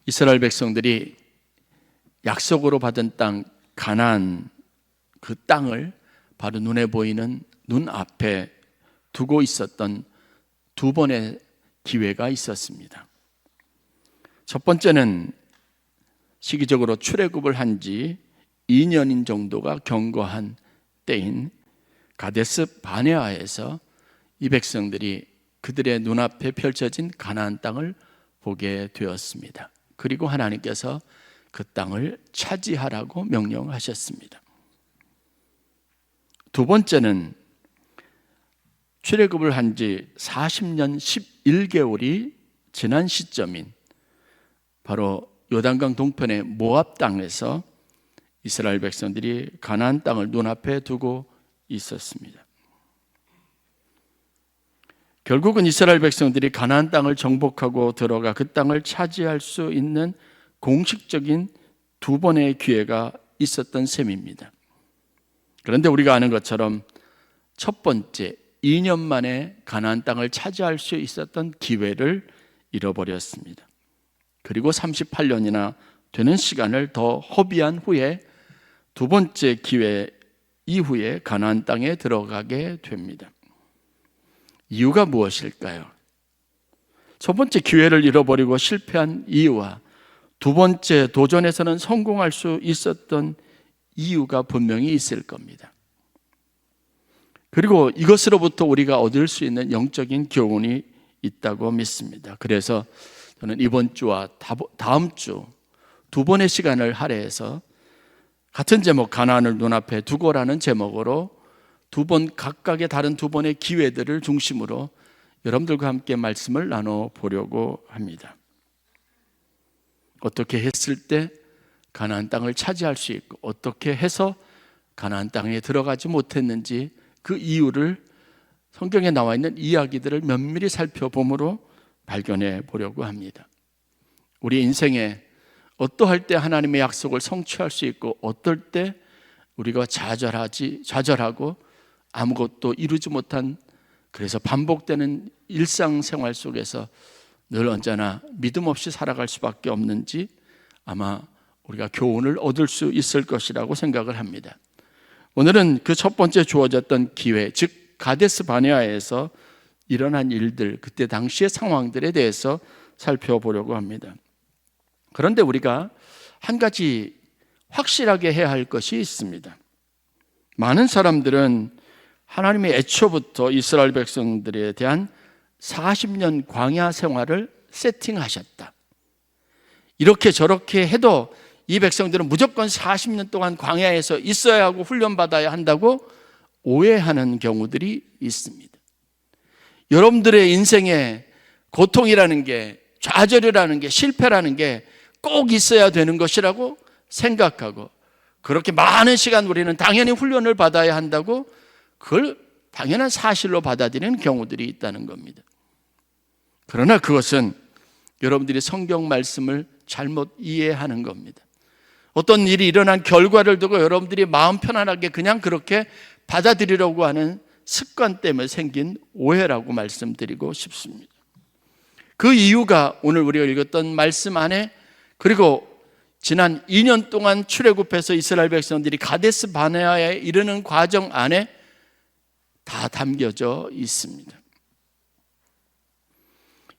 이스라엘 백성들이 약속으로 받은 땅 가나안, 그 땅을 바로 눈에 보이는 눈앞에 두고 있었던 두 번의 기회가 있었습니다. 첫 번째는 시기적으로 출애굽을 한 지 2년인 정도가 경과한 때인 가데스 바네아에서 이 백성들이 그들의 눈앞에 펼쳐진 가나안 땅을 보게 되었습니다. 그리고 하나님께서 그 땅을 차지하라고 명령하셨습니다. 두 번째는 출애굽을 한 지 40년 11개월이 지난 시점인 바로 요단강 동편의 모압 땅에서 이스라엘 백성들이 가나안 땅을 눈앞에 두고 있었습니다. 결국은 이스라엘 백성들이 가나안 땅을 정복하고 들어가 그 땅을 차지할 수 있는 공식적인 두 번의 기회가 있었던 셈입니다. 그런데 우리가 아는 것처럼 첫 번째 2년 만에 가나안 땅을 차지할 수 있었던 기회를 잃어버렸습니다. 그리고 38년이나 되는 시간을 더 허비한 후에 두 번째 기회 이후에 가나안 땅에 들어가게 됩니다. 이유가 무엇일까요? 첫 번째 기회를 잃어버리고 실패한 이유와 두 번째 도전에서는 성공할 수 있었던 이유가 분명히 있을 겁니다. 그리고 이것으로부터 우리가 얻을 수 있는 영적인 교훈이 있다고 믿습니다. 그래서 저는 이번 주와 다음 주 두 번의 시간을 할애해서 같은 제목 가나안을 눈앞에 두고라는 제목으로 두 번 각각의 다른 두 번의 기회들을 중심으로 여러분들과 함께 말씀을 나눠보려고 합니다. 어떻게 했을 때 가나안 땅을 차지할 수 있고 어떻게 해서 가나안 땅에 들어가지 못했는지 그 이유를 성경에 나와 있는 이야기들을 면밀히 살펴봄으로 발견해 보려고 합니다. 우리 인생에 어떠할 때 하나님의 약속을 성취할 수 있고 어떨 때 우리가 좌절하고 아무것도 이루지 못한, 그래서 반복되는 일상생활 속에서 늘 언제나 믿음 없이 살아갈 수밖에 없는지 아마 우리가 교훈을 얻을 수 있을 것이라고 생각을 합니다. 오늘은 그 첫 번째 주어졌던 기회, 즉 가데스 바네아에서 일어난 일들, 그때 당시의 상황들에 대해서 살펴보려고 합니다. 그런데 우리가 한 가지 확실하게 해야 할 것이 있습니다. 많은 사람들은 하나님의 애초부터 이스라엘 백성들에 대한 40년 광야 생활을 세팅하셨다. 이렇게 저렇게 해도 이 백성들은 무조건 40년 동안 광야에서 있어야 하고 훈련받아야 한다고 오해하는 경우들이 있습니다. 여러분들의 인생에 고통이라는 게, 좌절이라는 게, 실패라는 게 꼭 있어야 되는 것이라고 생각하고, 그렇게 많은 시간 우리는 당연히 훈련을 받아야 한다고 그걸 당연한 사실로 받아들이는 경우들이 있다는 겁니다. 그러나 그것은 여러분들이 성경 말씀을 잘못 이해하는 겁니다. 어떤 일이 일어난 결과를 두고 여러분들이 마음 편안하게 그냥 그렇게 받아들이려고 하는 습관 때문에 생긴 오해라고 말씀드리고 싶습니다. 그 이유가 오늘 우리가 읽었던 말씀 안에, 그리고 지난 2년 동안 출애굽해서 이스라엘 백성들이 가데스 바네아에 이르는 과정 안에 다 담겨져 있습니다.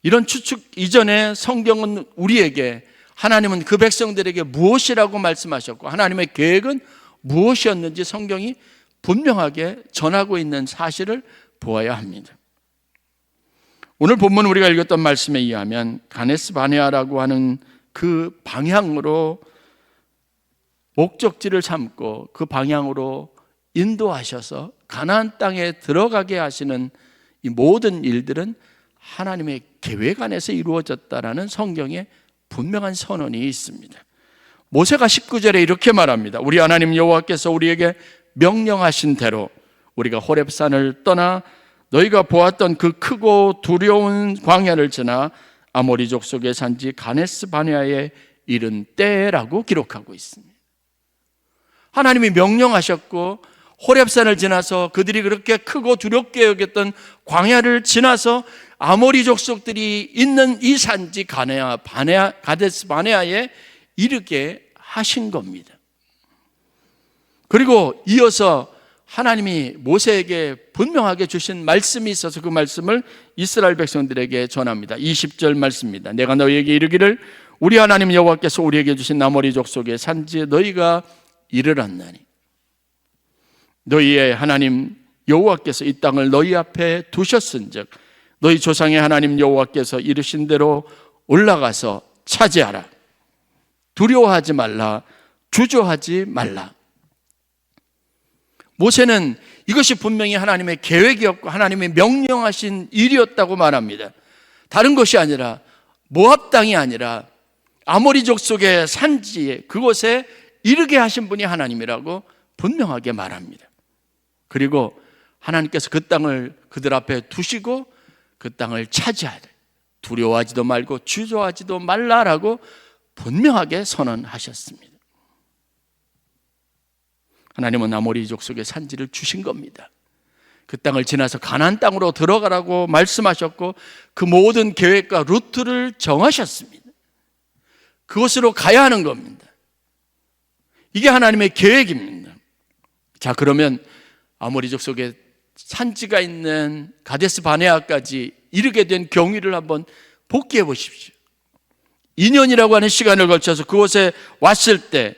이런 추측 이전에 성경은 우리에게 하나님은 그 백성들에게 무엇이라고 말씀하셨고 하나님의 계획은 무엇이었는지 성경이 분명하게 전하고 있는 사실을 보아야 합니다. 오늘 본문 우리가 읽었던 말씀에 의하면 가데스 바네아라고 하는 그 방향으로 목적지를 삼고 그 방향으로 인도하셔서 가나안 땅에 들어가게 하시는 이 모든 일들은 하나님의 계획 안에서 이루어졌다라는 성경의 분명한 선언이 있습니다. 모세가 19절에 이렇게 말합니다. 우리 하나님 여호와께서 우리에게 명령하신 대로 우리가 호렙산을 떠나 너희가 보았던 그 크고 두려운 광야를 지나 아모리 족속의 산지 가데스 바네아에 이른 때라고 기록하고 있습니다. 하나님이 명령하셨고 호렙산을 지나서 그들이 그렇게 크고 두렵게 여겼던 광야를 지나서 아모리 족속들이 있는 이 산지 가데스 바네아에 이르게 하신 겁니다. 그리고 이어서 하나님이 모세에게 분명하게 주신 말씀이 있어서 그 말씀을 이스라엘 백성들에게 전합니다. 20절 말씀입니다. 내가 너희에게 이르기를 우리 하나님 여호와께서 우리에게 주신 아모리 족속의 산지에 너희가 이르렀나니 너희의 하나님 여호와께서 이 땅을 너희 앞에 두셨은즉 너희 조상의 하나님 여호와께서 이르신 대로 올라가서 차지하라. 두려워하지 말라. 주저하지 말라. 모세는 이것이 분명히 하나님의 계획이었고 하나님의 명령하신 일이었다고 말합니다. 다른 것이 아니라 모압 땅이 아니라 아모리 족속의 산지에 그곳에 이르게 하신 분이 하나님이라고 분명하게 말합니다. 그리고 하나님께서 그 땅을 그들 앞에 두시고 그 땅을 차지하되 두려워하지도 말고 주저하지도 말라라고 분명하게 선언하셨습니다. 하나님은 아모리 족속의 산지를 주신 겁니다. 그 땅을 지나서 가나안 땅으로 들어가라고 말씀하셨고 그 모든 계획과 루트를 정하셨습니다. 그곳으로 가야 하는 겁니다. 이게 하나님의 계획입니다. 자, 그러면 아모리 족속의 산지가 있는 가데스 바네아까지 이르게 된 경위를 한번 복기해 보십시오. 2년이라고 하는 시간을 걸쳐서 그곳에 왔을 때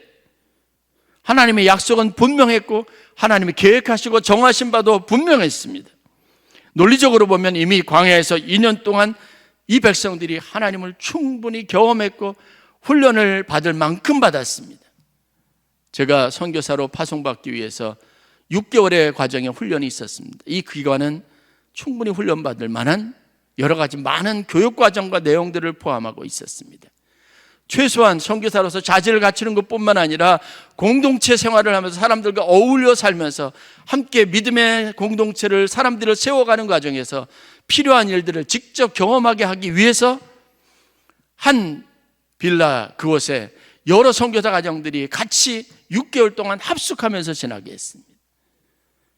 하나님의 약속은 분명했고 하나님이 계획하시고 정하신 바도 분명했습니다. 논리적으로 보면 이미 광야에서 2년 동안 이 백성들이 하나님을 충분히 경험했고 훈련을 받을 만큼 받았습니다. 제가 선교사로 파송받기 위해서 6개월의 과정의 훈련이 있었습니다. 이 기간은 충분히 훈련받을 만한 여러 가지 많은 교육과정과 내용들을 포함하고 있었습니다. 최소한 선교사로서 자질을 갖추는 것뿐만 아니라 공동체 생활을 하면서 사람들과 어울려 살면서 함께 믿음의 공동체를 사람들을 세워가는 과정에서 필요한 일들을 직접 경험하게 하기 위해서 한 빌라 그곳에 여러 선교사 가정들이 같이 6개월 동안 합숙하면서 지나게 했습니다.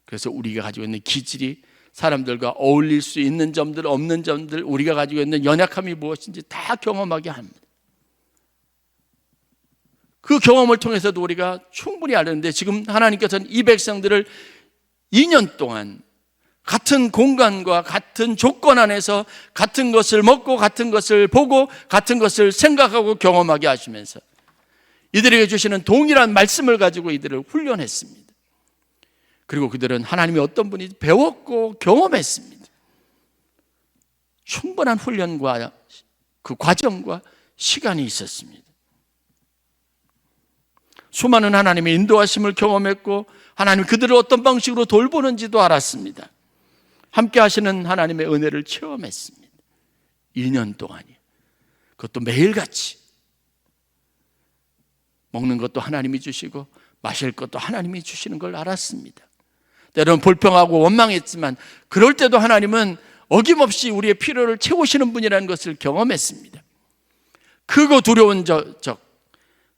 그래서 우리가 가지고 있는 기질이 사람들과 어울릴 수 있는 점들, 없는 점들, 우리가 가지고 있는 연약함이 무엇인지 다 경험하게 합니다. 그 경험을 통해서도 우리가 충분히 알았는데 지금 하나님께서는 이 백성들을 2년 동안 같은 공간과 같은 조건 안에서 같은 것을 먹고 같은 것을 보고 같은 것을 생각하고 경험하게 하시면서 이들에게 주시는 동일한 말씀을 가지고 이들을 훈련했습니다. 그리고 그들은 하나님이 어떤 분인지 배웠고 경험했습니다. 충분한 훈련과 그 과정과 시간이 있었습니다. 수많은 하나님의 인도하심을 경험했고 하나님 그들을 어떤 방식으로 돌보는지도 알았습니다. 함께 하시는 하나님의 은혜를 체험했습니다. 2년 동안이요. 그것도 매일같이 먹는 것도 하나님이 주시고 마실 것도 하나님이 주시는 걸 알았습니다. 때로는 불평하고 원망했지만 그럴 때도 하나님은 어김없이 우리의 필요를 채우시는 분이라는 것을 경험했습니다. 크고 두려운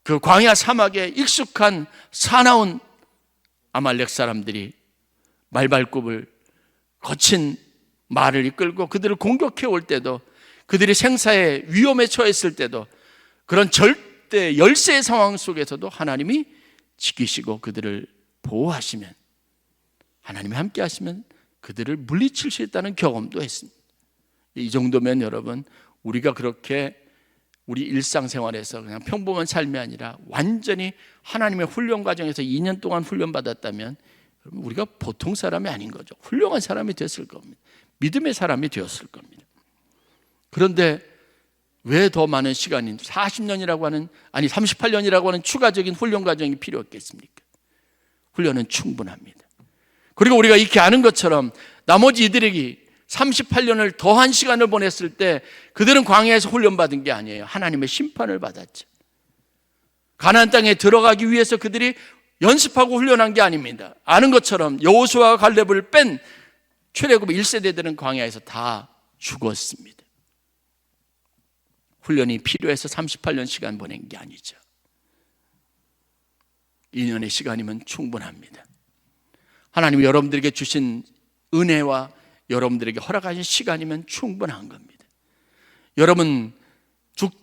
그 광야 사막에 익숙한 사나운 아말렉 사람들이 말발굽을 거친 말을 이끌고 그들을 공격해 올 때도 그들이 생사의 위험에 처했을 때도 그런 절대 열세의 상황 속에서도 하나님이 지키시고 그들을 보호하시면 하나님이 함께 하시면 그들을 물리칠 수 있다는 경험도 했습니다. 이 정도면 여러분 우리가 그렇게 우리 일상생활에서 그냥 평범한 삶이 아니라 완전히 하나님의 훈련 과정에서 2년 동안 훈련받았다면 우리가 보통 사람이 아닌 거죠. 훌륭한 사람이 됐을 겁니다. 믿음의 사람이 되었을 겁니다. 그런데 왜 더 많은 시간인 40년이라고 하는 38년이라고 하는 추가적인 훈련 과정이 필요했겠습니까? 훈련은 충분합니다. 그리고 우리가 익히 아는 것처럼 나머지 이들에게 38년을 더한 시간을 보냈을 때 그들은 광야에서 훈련받은 게 아니에요. 하나님의 심판을 받았죠. 가나안 땅에 들어가기 위해서 그들이 연습하고 훈련한 게 아닙니다. 아는 것처럼 여호수아와 갈렙을 뺀 출애굽 1세대들은 광야에서 다 죽었습니다. 훈련이 필요해서 38년 시간 보낸 게 아니죠. 2년의 시간이면 충분합니다. 하나님이 여러분들에게 주신 은혜와 여러분들에게 허락하신 시간이면 충분한 겁니다. 여러분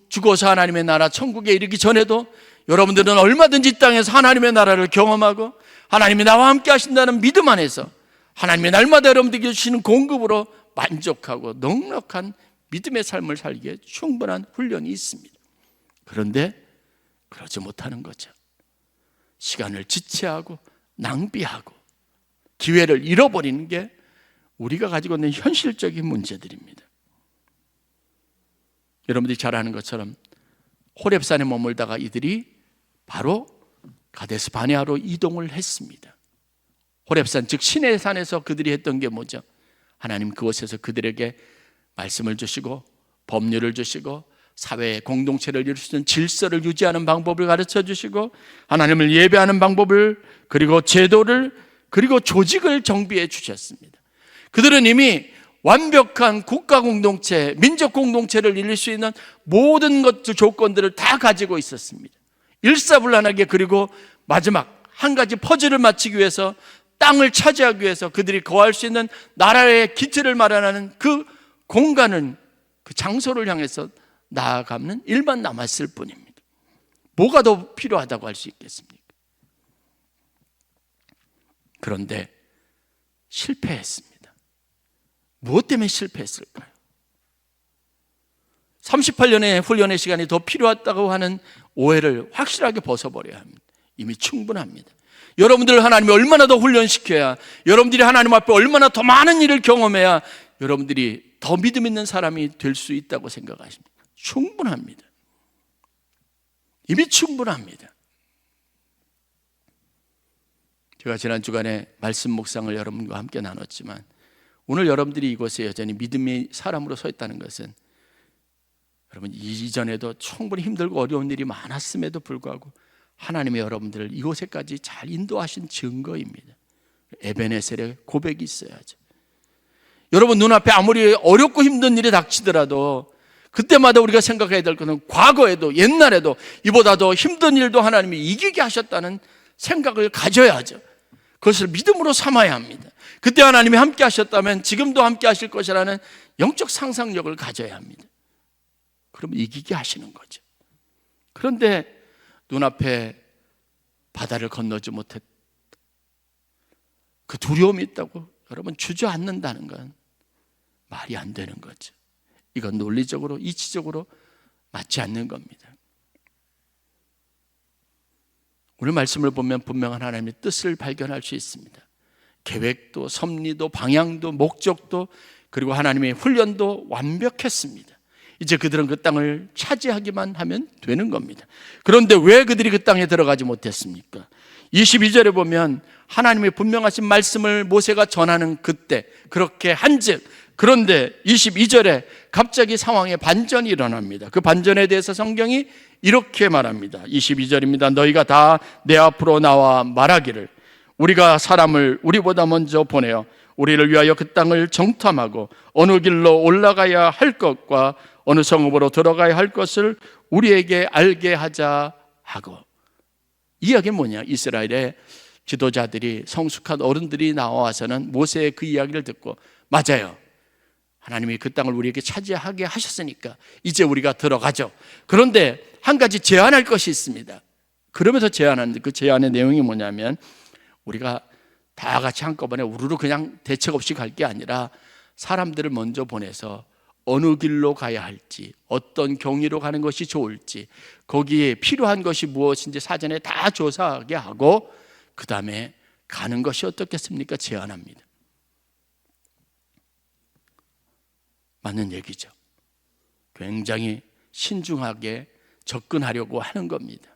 죽어서 하나님의 나라 천국에 이르기 전에도 여러분들은 얼마든지 이 땅에서 하나님의 나라를 경험하고 하나님이 나와 함께 하신다는 믿음 안에서 하나님의 날마다 여러분들에게 주시는 공급으로 만족하고 넉넉한 믿음의 삶을 살기에 충분한 훈련이 있습니다. 그런데 그러지 못하는 거죠. 시간을 지체하고 낭비하고 기회를 잃어버리는 게 우리가 가지고 있는 현실적인 문제들입니다. 여러분들이 잘 아는 것처럼 호렙산에 머물다가 이들이 바로 가데스 바네아로 이동을 했습니다. 호렙산 즉 시내 산에서 그들이 했던 게 뭐죠? 하나님 그곳에서 그들에게 말씀을 주시고 법률을 주시고 사회의 공동체를 이룰 수 있는 질서를 유지하는 방법을 가르쳐 주시고 하나님을 예배하는 방법을 그리고 제도를 그리고 조직을 정비해 주셨습니다. 그들은 이미 완벽한 국가 공동체, 민족 공동체를 이룰 수 있는 모든 것들 조건들을 다 가지고 있었습니다. 일사불란하게 그리고 마지막 한 가지 퍼즐을 맞추기 위해서 땅을 차지하기 위해서 그들이 거할 수 있는 나라의 기틀을 마련하는 그 공간은 그 장소를 향해서 나아가는 일만 남았을 뿐입니다. 뭐가 더 필요하다고 할 수 있겠습니까? 그런데 실패했습니다. 무엇 때문에 실패했을까요? 38년의 훈련의 시간이 더 필요하다고 하는 오해를 확실하게 벗어버려야 합니다. 이미 충분합니다. 여러분들을 하나님이 얼마나 더 훈련시켜야, 여러분들이 하나님 앞에 얼마나 더 많은 일을 경험해야 여러분들이 더 믿음 있는 사람이 될 수 있다고 생각하십니까? 충분합니다. 이미 충분합니다. 제가 지난 주간에 말씀 묵상을 여러분과 함께 나눴지만 오늘 여러분들이 이곳에 여전히 믿음의 사람으로 서 있다는 것은 여러분 이전에도 충분히 힘들고 어려운 일이 많았음에도 불구하고 하나님의 여러분들을 이곳에까지 잘 인도하신 증거입니다. 에베네셀의 고백이 있어야죠. 여러분 눈앞에 아무리 어렵고 힘든 일이 닥치더라도 그때마다 우리가 생각해야 될 것은 과거에도 옛날에도 이보다 더 힘든 일도 하나님이 이기게 하셨다는 생각을 가져야 하죠. 그것을 믿음으로 삼아야 합니다. 그때 하나님이 함께 하셨다면 지금도 함께 하실 것이라는 영적 상상력을 가져야 합니다. 그럼 이기게 하시는 거죠. 그런데 눈앞에 바다를 건너지 못했 그 두려움이 있다고 여러분 주저앉는다는 건 말이 안 되는 거죠. 이건 논리적으로 이치적으로 맞지 않는 겁니다. 오늘 말씀을 보면 분명한 하나님의 뜻을 발견할 수 있습니다. 계획도 섭리도 방향도 목적도 그리고 하나님의 훈련도 완벽했습니다. 이제 그들은 그 땅을 차지하기만 하면 되는 겁니다. 그런데 왜 그들이 그 땅에 들어가지 못했습니까? 22절에 보면 하나님의 분명하신 말씀을 모세가 전하는 그때 그렇게 한즉, 그런데 22절에 갑자기 상황에 반전이 일어납니다. 그 반전에 대해서 성경이 이렇게 말합니다. 22절입니다. 너희가 다 내 앞으로 나와 말하기를 우리가 사람을 우리보다 먼저 보내어 우리를 위하여 그 땅을 정탐하고 어느 길로 올라가야 할 것과 어느 성읍으로 들어가야 할 것을 우리에게 알게 하자 하고. 이 이야기는 뭐냐? 이스라엘의 지도자들이 성숙한 어른들이 나와서는 모세의 그 이야기를 듣고 맞아요. 하나님이 그 땅을 우리에게 차지하게 하셨으니까 이제 우리가 들어가죠. 그런데 한 가지 제안할 것이 있습니다. 그러면서 제안하는데 그 제안의 내용이 뭐냐면 우리가 다 같이 한꺼번에 우르르 그냥 대책 없이 갈 게 아니라 사람들을 먼저 보내서 어느 길로 가야 할지, 어떤 경위로 가는 것이 좋을지, 거기에 필요한 것이 무엇인지 사전에 다 조사하게 하고 그 다음에 가는 것이 어떻겠습니까? 제안합니다. 맞는 얘기죠. 굉장히 신중하게 접근하려고 하는 겁니다.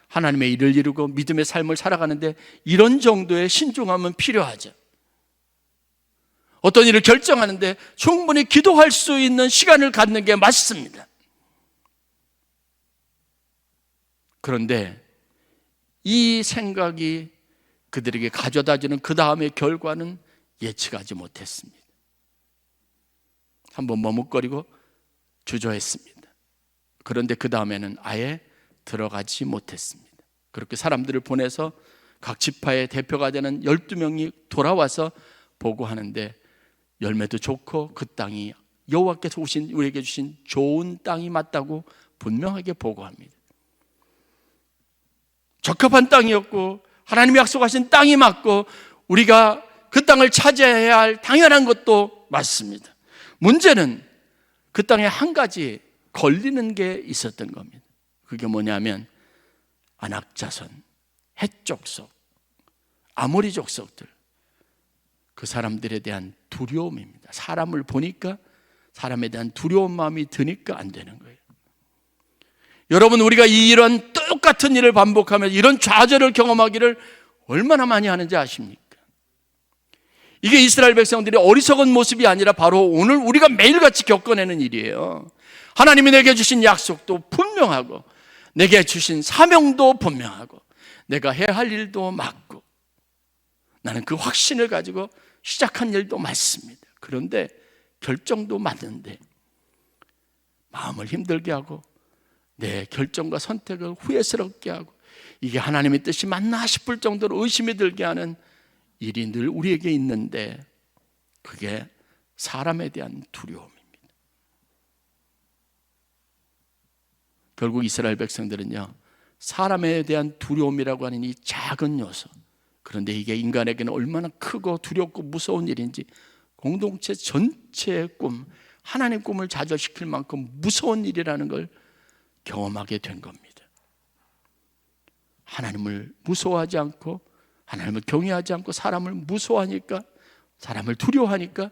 하나님의 일을 이루고 믿음의 삶을 살아가는데 이런 정도의 신중함은 필요하죠. 어떤 일을 결정하는데 충분히 기도할 수 있는 시간을 갖는 게 맞습니다. 그런데 이 생각이 그들에게 가져다주는 그 다음의 결과는 예측하지 못했습니다. 한번 머뭇거리고 주저했습니다. 그런데 그 다음에는 아예 들어가지 못했습니다. 그렇게 사람들을 보내서 각 지파의 대표가 되는 12명이 돌아와서 보고하는데 열매도 좋고 그 땅이 여호와께서 우리에게 주신 좋은 땅이 맞다고 분명하게 보고합니다. 적합한 땅이었고 하나님이 약속하신 땅이 맞고 우리가 그 땅을 차지해야 할 당연한 것도 맞습니다. 문제는 그 땅에 한 가지 걸리는 게 있었던 겁니다. 그게 뭐냐면 아낙자손, 헷 족속, 아모리 족속들, 그 사람들에 대한 두려움입니다. 사람을 보니까 사람에 대한 두려운 마음이 드니까 안 되는 거예요. 여러분, 우리가 이런 똑같은 일을 반복하면서 이런 좌절을 경험하기를 얼마나 많이 하는지 아십니까? 이게 이스라엘 백성들이 어리석은 모습이 아니라 바로 오늘 우리가 매일같이 겪어내는 일이에요. 하나님이 내게 주신 약속도 분명하고 내게 주신 사명도 분명하고 내가 해야 할 일도 맞고 나는 그 확신을 가지고 시작한 일도 맞습니다. 그런데 결정도 맞는데 마음을 힘들게 하고 내 결정과 선택을 후회스럽게 하고 이게 하나님의 뜻이 맞나 싶을 정도로 의심이 들게 하는 일이 늘 우리에게 있는데 그게 사람에 대한 두려움입니다. 결국 이스라엘 백성들은요, 사람에 대한 두려움이라고 하는 이 작은 요소, 그런데 이게 인간에게는 얼마나 크고 두렵고 무서운 일인지 공동체 전체의 꿈, 하나님 꿈을 좌절시킬 만큼 무서운 일이라는 걸 경험하게 된 겁니다. 하나님을 무서워하지 않고 하나님을 경외하지 않고 사람을 무서워하니까, 사람을 두려워하니까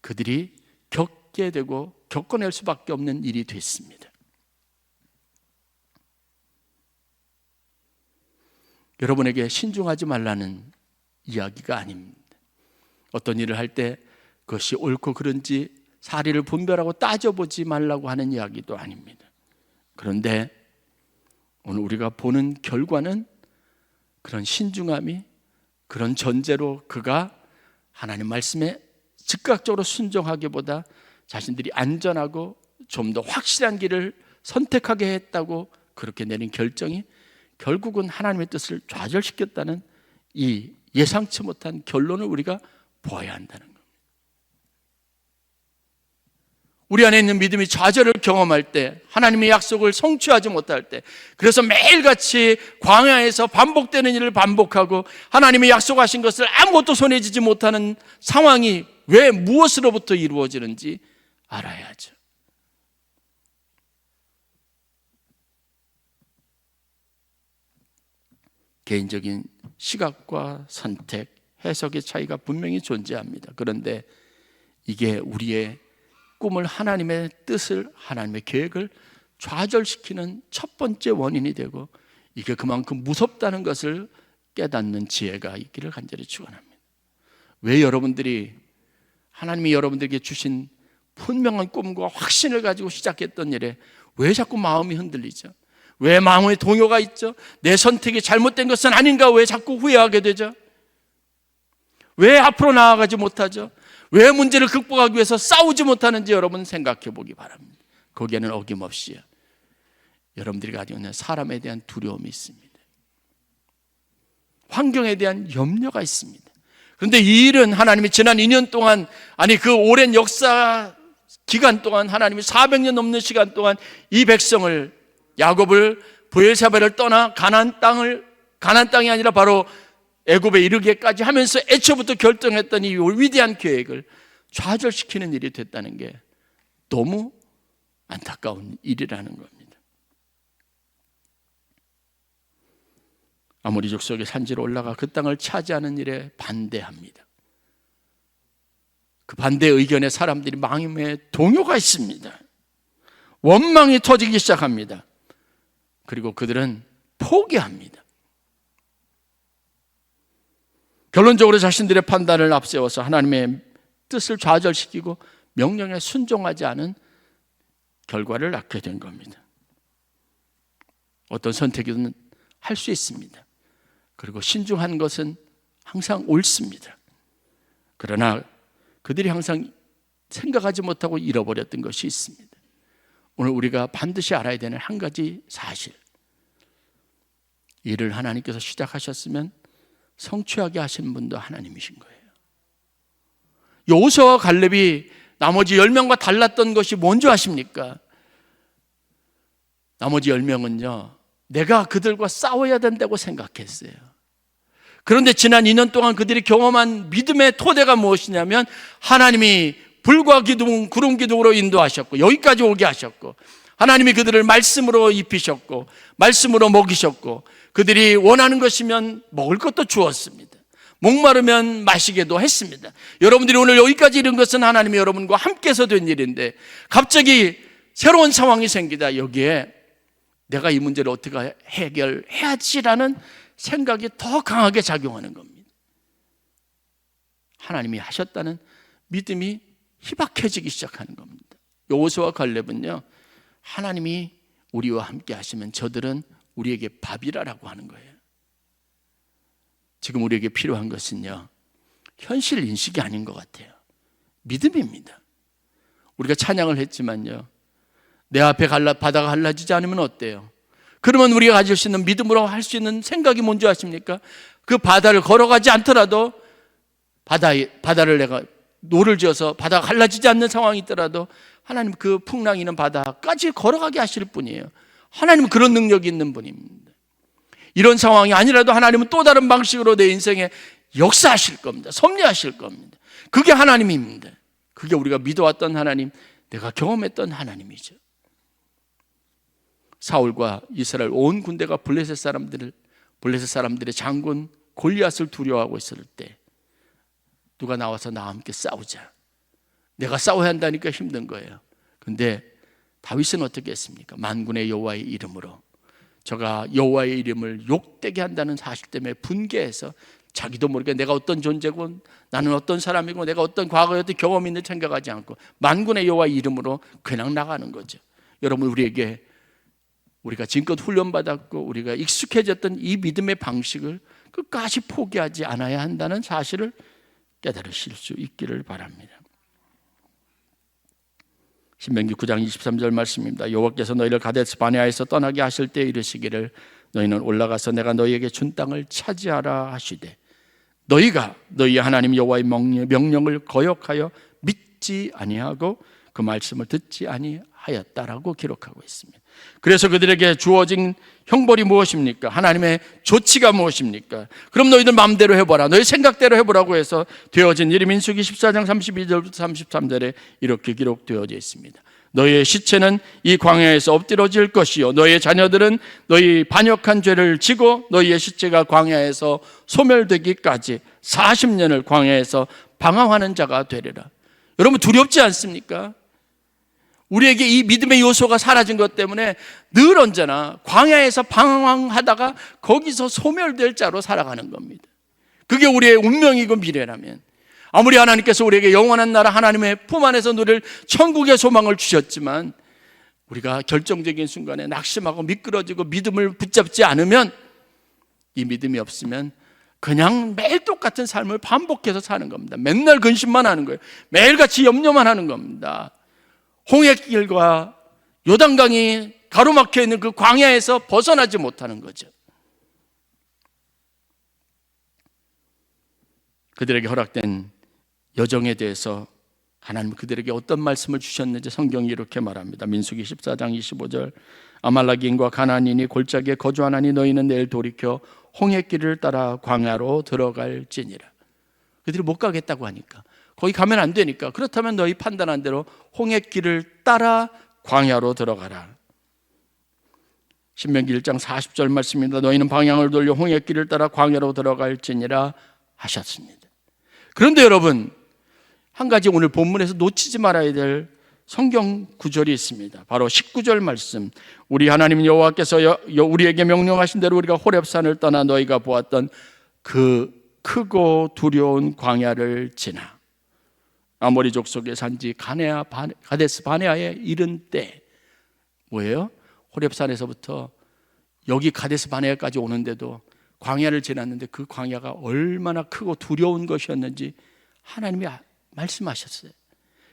그들이 겪게 되고 겪어낼 수밖에 없는 일이 됐습니다. 여러분에게 신중하지 말라는 이야기가 아닙니다. 어떤 일을 할 때 그것이 옳고 그른지 사리를 분별하고 따져보지 말라고 하는 이야기도 아닙니다. 그런데 오늘 우리가 보는 결과는 그런 신중함이, 그런 전제로 그가 하나님 말씀에 즉각적으로 순종하기보다 자신들이 안전하고 좀 더 확실한 길을 선택하게 했다고 그렇게 내린 결정이 결국은 하나님의 뜻을 좌절시켰다는 이 예상치 못한 결론을 우리가 보아야 한다는 겁니다. 우리 안에 있는 믿음이 좌절을 경험할 때, 하나님의 약속을 성취하지 못할 때, 그래서 매일같이 광야에서 반복되는 일을 반복하고 하나님의 약속하신 것을 아무것도 손에 쥐지 못하는 상황이 왜 무엇으로부터 이루어지는지 알아야죠. 개인적인 시각과 선택, 해석의 차이가 분명히 존재합니다. 그런데 이게 우리의 꿈을, 하나님의 뜻을, 하나님의 계획을 좌절시키는 첫 번째 원인이 되고 이게 그만큼 무섭다는 것을 깨닫는 지혜가 있기를 간절히 축원합니다. 왜 여러분들이 하나님이 여러분들에게 주신 분명한 꿈과 확신을 가지고 시작했던 일에 왜 자꾸 마음이 흔들리죠? 왜 마음의 동요가 있죠? 내 선택이 잘못된 것은 아닌가 왜 자꾸 후회하게 되죠? 왜 앞으로 나아가지 못하죠? 왜 문제를 극복하기 위해서 싸우지 못하는지 여러분 생각해 보기 바랍니다. 거기에는 어김없이 여러분들이 가지고 있는 사람에 대한 두려움이 있습니다. 환경에 대한 염려가 있습니다. 그런데 이 일은 하나님이 지난 2년 동안, 아니 그 오랜 역사 기간 동안, 하나님이 400년 넘는 시간 동안 이 백성을, 야곱을 브엘사바를 떠나 가나안 땅이 아니라 바로 애굽에 이르기까지 하면서 애초부터 결정했던 이 위대한 계획을 좌절시키는 일이 됐다는 게 너무 안타까운 일이라는 겁니다. 아모리 족속의 산지로 올라가 그 땅을 차지하는 일에 반대합니다. 그 반대 의견에 사람들이 마음에 동요가 있습니다. 원망이 터지기 시작합니다. 그리고 그들은 포기합니다. 결론적으로 자신들의 판단을 앞세워서 하나님의 뜻을 좌절시키고 명령에 순종하지 않은 결과를 낳게 된 겁니다. 어떤 선택이든 할 수 있습니다. 그리고 신중한 것은 항상 옳습니다. 그러나 그들이 항상 생각하지 못하고 잃어버렸던 것이 있습니다. 오늘 우리가 반드시 알아야 되는 한 가지 사실, 일을 하나님께서 시작하셨으면 성취하게 하신 분도 하나님이신 거예요. 여호수아와 갈렙이 나머지 10명과 달랐던 것이 뭔지 아십니까? 나머지 10명은요, 내가 그들과 싸워야 된다고 생각했어요. 그런데 지난 2년 동안 그들이 경험한 믿음의 토대가 무엇이냐면 하나님이 불과 기둥, 구름 기둥으로 인도하셨고 여기까지 오게 하셨고, 하나님이 그들을 말씀으로 입히셨고 말씀으로 먹이셨고, 그들이 원하는 것이면 먹을 것도 주었습니다. 목마르면 마시게도 했습니다. 여러분들이 오늘 여기까지 이른 것은 하나님이 여러분과 함께서 된 일인데, 갑자기 새로운 상황이 생기다 여기에 내가 이 문제를 어떻게 해결해야지라는 생각이 더 강하게 작용하는 겁니다. 하나님이 하셨다는 믿음이 희박해지기 시작하는 겁니다. 여호수아와 갈렙은요, 하나님이 우리와 함께 하시면 저들은 우리에게 밥이라라고 하는 거예요. 지금 우리에게 필요한 것은요, 현실 인식이 아닌 것 같아요. 믿음입니다. 우리가 찬양을 했지만요, 내 앞에 바다가 갈라지지 않으면 어때요? 그러면 우리가 가질 수 있는 믿음으로 할 수 있는 생각이 뭔지 아십니까? 그 바다를 걸어가지 않더라도, 바다를 내가 노를 지어서 바다가 갈라지지 않는 상황이 있더라도 하나님 그 풍랑이 있는 바다까지 걸어가게 하실 분이에요. 하나님은 그런 능력이 있는 분입니다. 이런 상황이 아니라도 하나님은 또 다른 방식으로 내 인생에 역사하실 겁니다. 섭리하실 겁니다. 그게 하나님입니다. 그게 우리가 믿어왔던 하나님, 내가 경험했던 하나님이죠. 사울과 이스라엘 온 군대가 블레셋 사람들의 장군 골리앗을 두려워하고 있을 때 누가 나와서 나와 함께 싸우자. 내가 싸워야 한다니까 힘든 거예요. 근데 다윗은 어떻게 했습니까? 만군의 여호와의 이름으로, 저가 여호와의 이름을 욕되게 한다는 사실 때문에 분개해서 자기도 모르게 내가 어떤 존재고 나는 어떤 사람이고 내가 어떤 과거에 어떤 경험이 있는지 생각하지 않고 만군의 여호와의 이름으로 그냥 나가는 거죠. 여러분, 우리가 지금껏 훈련받았고 우리가 익숙해졌던 이 믿음의 방식을 끝까지 포기하지 않아야 한다는 사실을 깨달으실 수 있기를 바랍니다. 신명기 9장 23절 말씀입니다. 여호와께서 너희를 가데스 바네아에서 떠나게 하실 때 이르시기를 너희는 올라가서 내가 너희에게 준 땅을 차지하라 하시되 너희가 너희 하나님 여호와의 명령을 거역하여 믿지 아니하고 그 말씀을 듣지 아니하였다라고 기록하고 있습니다. 그래서 그들에게 주어진 형벌이 무엇입니까? 하나님의 조치가 무엇입니까? 그럼 너희들 마음대로 해보라, 너희 생각대로 해보라고 해서 되어진 일이 민수기 14장 32절부터 33절에 이렇게 기록되어져 있습니다. 너희의 시체는 이 광야에서 엎드러질 것이요 너희의 자녀들은 너희 반역한 죄를 지고 너희의 시체가 광야에서 소멸되기까지 40년을 광야에서 방황하는 자가 되리라. 여러분, 두렵지 않습니까? 우리에게 이 믿음의 요소가 사라진 것 때문에 늘 언제나 광야에서 방황하다가 거기서 소멸될 자로 살아가는 겁니다. 그게 우리의 운명이고 미래라면, 아무리 하나님께서 우리에게 영원한 나라 하나님의 품 안에서 누릴 천국의 소망을 주셨지만 우리가 결정적인 순간에 낙심하고 미끄러지고 믿음을 붙잡지 않으면, 이 믿음이 없으면 그냥 매일 똑같은 삶을 반복해서 사는 겁니다. 맨날 근심만 하는 거예요. 매일같이 염려만 하는 겁니다. 홍해길과 요단강이 가로막혀 있는 그 광야에서 벗어나지 못하는 거죠. 그들에게 허락된 여정에 대해서 하나님 그들에게 어떤 말씀을 주셨는지 성경이 이렇게 말합니다. 민수기 14장 25절 아말렉인과 가나안인이 골짜기에 거주하나니 너희는 내일 돌이켜 홍해길을 따라 광야로 들어갈지니라. 그들이 못 가겠다고 하니까, 거기 가면 안 되니까, 그렇다면 너희 판단한 대로 홍해길을 따라 광야로 들어가라. 신명기 1장 40절 말씀입니다. 너희는 방향을 돌려 홍해길을 따라 광야로 들어갈지니라 하셨습니다. 그런데 여러분, 한 가지 오늘 본문에서 놓치지 말아야 될 성경 구절이 있습니다. 바로 19절 말씀. 우리 하나님 여호와께서 우리에게 명령하신 대로 우리가 호렙산을 떠나 너희가 보았던 그 크고 두려운 광야를 지나 아모리 족속의 산지 가데스 바네아에 이른 때, 뭐예요? 호렙산에서부터 여기 가데스 바네아까지 오는데도 광야를 지났는데 그 광야가 얼마나 크고 두려운 것이었는지 하나님이 말씀하셨어요.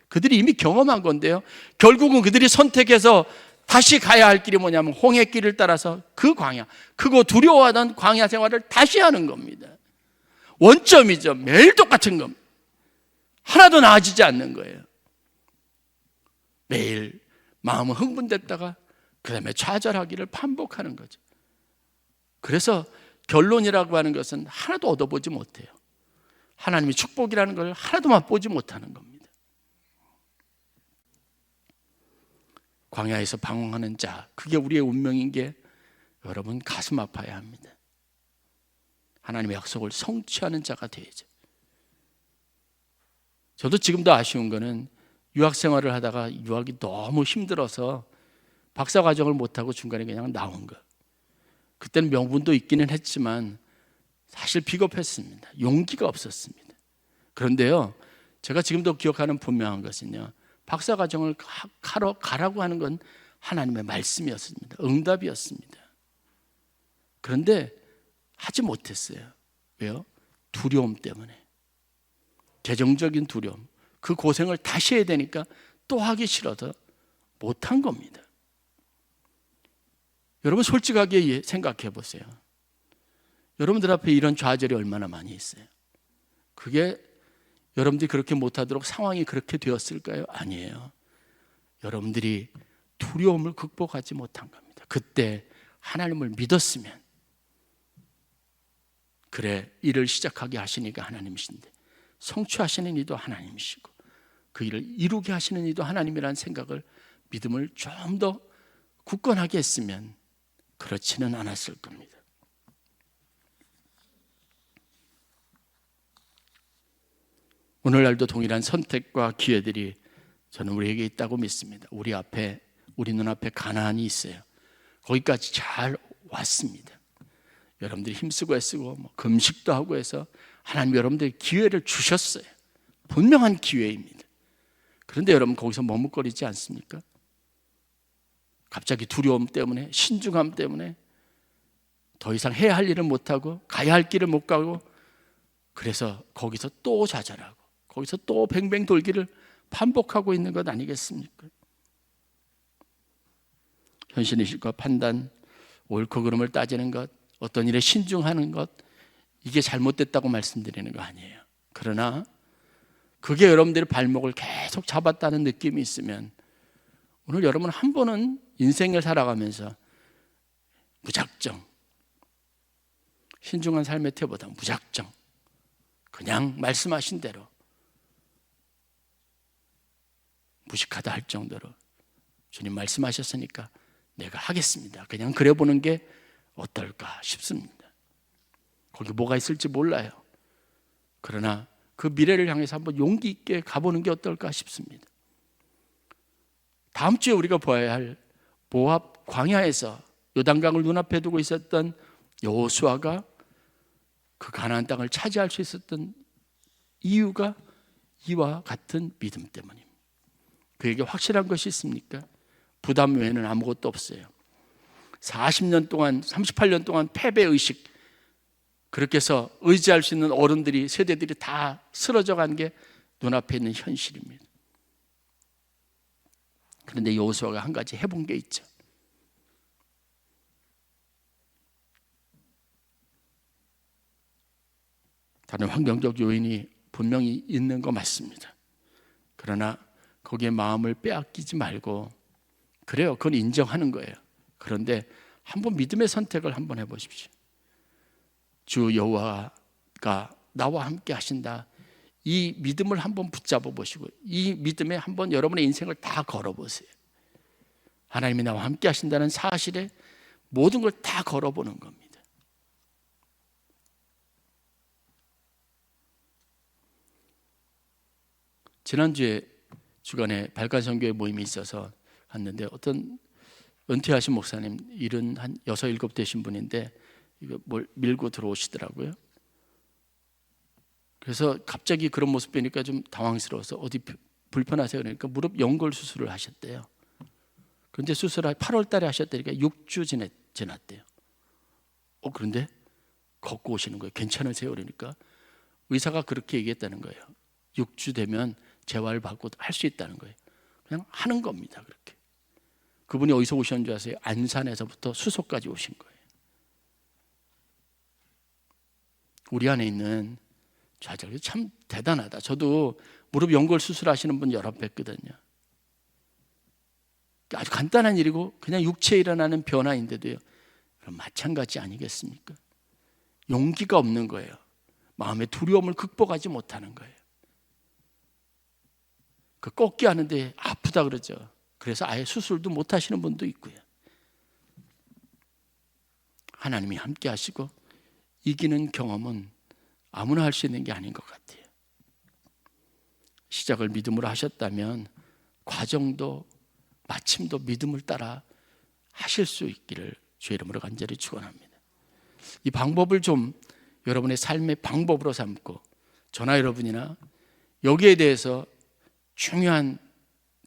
그들이 이미 경험한 건데요, 결국은 그들이 선택해서 다시 가야 할 길이 뭐냐면 홍해길을 따라서 그 광야, 크고 두려워하던 광야 생활을 다시 하는 겁니다. 원점이죠. 매일 똑같은 겁니다. 하나도 나아지지 않는 거예요. 매일 마음은 흥분됐다가 그 다음에 좌절하기를 반복하는 거죠. 그래서 결론이라고 하는 것은 하나도 얻어보지 못해요. 하나님의 축복이라는 걸 하나도 맛보지 못하는 겁니다. 광야에서 방황하는 자, 그게 우리의 운명인 게 여러분 가슴 아파야 합니다. 하나님의 약속을 성취하는 자가 되야죠. 저도 지금도 아쉬운 거는 유학 생활을 하다가 유학이 너무 힘들어서 박사 과정을 못하고 중간에 그냥 나온 거. 그때는 명분도 있기는 했지만 사실 비겁했습니다. 용기가 없었습니다. 그런데요, 제가 지금도 기억하는 분명한 것은요, 박사 과정을 가라고 하는 건 하나님의 말씀이었습니다. 응답이었습니다. 그런데 하지 못했어요. 왜요? 두려움 때문에. 재정적인 두려움. 그 고생을 다시 해야 되니까 또 하기 싫어서 못한 겁니다. 여러분 솔직하게 생각해 보세요. 여러분들 앞에 이런 좌절이 얼마나 많이 있어요. 그게 여러분들이 그렇게 못하도록 상황이 그렇게 되었을까요? 아니에요. 여러분들이 두려움을 극복하지 못한 겁니다. 그때 하나님을 믿었으면, 그래 일을 시작하게 하시니까 하나님이신데 성취하시는 이도 하나님이시고 그 일을 이루게 하시는 이도 하나님이라는 생각을, 믿음을 좀 더 굳건하게 했으면 그렇지는 않았을 겁니다. 오늘날도 동일한 선택과 기회들이 저는 우리에게 있다고 믿습니다. 우리 눈앞에 가나안이 있어요. 거기까지 잘 왔습니다. 여러분들이 힘쓰고 애쓰고 금식도 하고 해서 하나님 여러분들에게 기회를 주셨어요. 분명한 기회입니다. 그런데 여러분 거기서 머뭇거리지 않습니까? 갑자기 두려움 때문에, 신중함 때문에 더 이상 해야 할 일을 못하고 가야 할 길을 못 가고, 그래서 거기서 또 좌절하고 거기서 또 뱅뱅 돌기를 반복하고 있는 것 아니겠습니까? 현실의식과 판단, 옳고 그름을 따지는 것, 어떤 일에 신중하는 것, 이게 잘못됐다고 말씀드리는 거 아니에요. 그러나 그게 여러분들의 발목을 계속 잡았다는 느낌이 있으면, 오늘 여러분 한 번은 인생을 살아가면서 무작정, 신중한 삶의 태보다 무작정 그냥 말씀하신 대로 무식하다 할 정도로 주님 말씀하셨으니까 내가 하겠습니다, 그냥 그래 보는 게 어떨까 싶습니다. 거기 뭐가 있을지 몰라요. 그러나 그 미래를 향해서 한번 용기 있게 가보는 게 어떨까 싶습니다. 다음 주에 우리가 보아야 할 모압 광야에서 요단강을 눈앞에 두고 있었던 여호수아가 그 가나안 땅을 차지할 수 있었던 이유가 이와 같은 믿음 때문입니다. 그에게 확실한 것이 있습니까? 부담 외에는 아무것도 없어요. 40년 동안, 38년 동안 패배의식, 그렇게 해서 의지할 수 있는 어른들이, 세대들이 다 쓰러져 간 게 눈앞에 있는 현실입니다. 그런데 여호수아가 한 가지 해본 게 있죠. 다른 환경적 요인이 분명히 있는 거 맞습니다. 그러나 거기에 마음을 빼앗기지 말고, 그래요, 그건 인정하는 거예요. 그런데 한번 믿음의 선택을 한번 해보십시오. 주 여호와가 나와 함께 하신다, 이 믿음을 한번 붙잡아 보시고 이 믿음에 한번 여러분의 인생을 다 걸어보세요. 하나님이 나와 함께 하신다는 사실에 모든 걸 다 걸어보는 겁니다. 지난주에 주간에 발간선교회 모임이 있어서 갔는데, 어떤 은퇴하신 목사님, 일은 한 6, 7 되신 분인데 이거 뭘 밀고 들어오시더라고요. 그래서 갑자기 그런 모습 보니까 좀 당황스러워서 어디 불편하세요? 그러니까 무릎 연골 수술을 하셨대요. 그런데 수술을 8월 달에 하셨다니까 6주 지났대요. 그런데 걷고 오시는 거예요. 괜찮으세요? 그러니까 의사가 그렇게 얘기했다는 거예요. 6주 되면 재활받고 할 수 있다는 거예요. 그냥 하는 겁니다. 그렇게. 그분이 어디서 오셨는 줄 아세요? 안산에서부터 수소까지 오신 거예요. 우리 안에 있는 좌절. 참 대단하다. 저도 무릎 연골 수술하시는 분 여러 뵀거든요. 아주 간단한 일이고 그냥 육체에 일어나는 변화인데도요. 그럼 마찬가지 아니겠습니까? 용기가 없는 거예요. 마음의 두려움을 극복하지 못하는 거예요. 그 꺾기 하는데 아프다 그러죠. 그래서 아예 수술도 못 하시는 분도 있고요. 하나님이 함께 하시고 이기는 경험은 아무나 할 수 있는 게 아닌 것 같아요. 시작을 믿음으로 하셨다면 과정도 마침도 믿음을 따라 하실 수 있기를 주의 이름으로 간절히 축원합니다. 이 방법을 좀 여러분의 삶의 방법으로 삼고 저나 여러분이나 여기에 대해서 중요한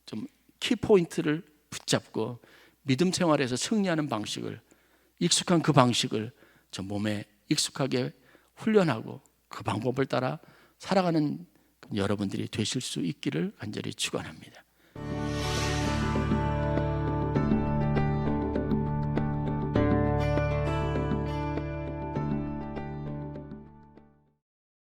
좀 키포인트를 붙잡고 믿음 생활에서 승리하는 방식을, 익숙한 그 방식을 저 몸에 익숙하게 훈련하고 그 방법을 따라 살아가는 여러분들이 되실 수 있기를 간절히 축원합니다.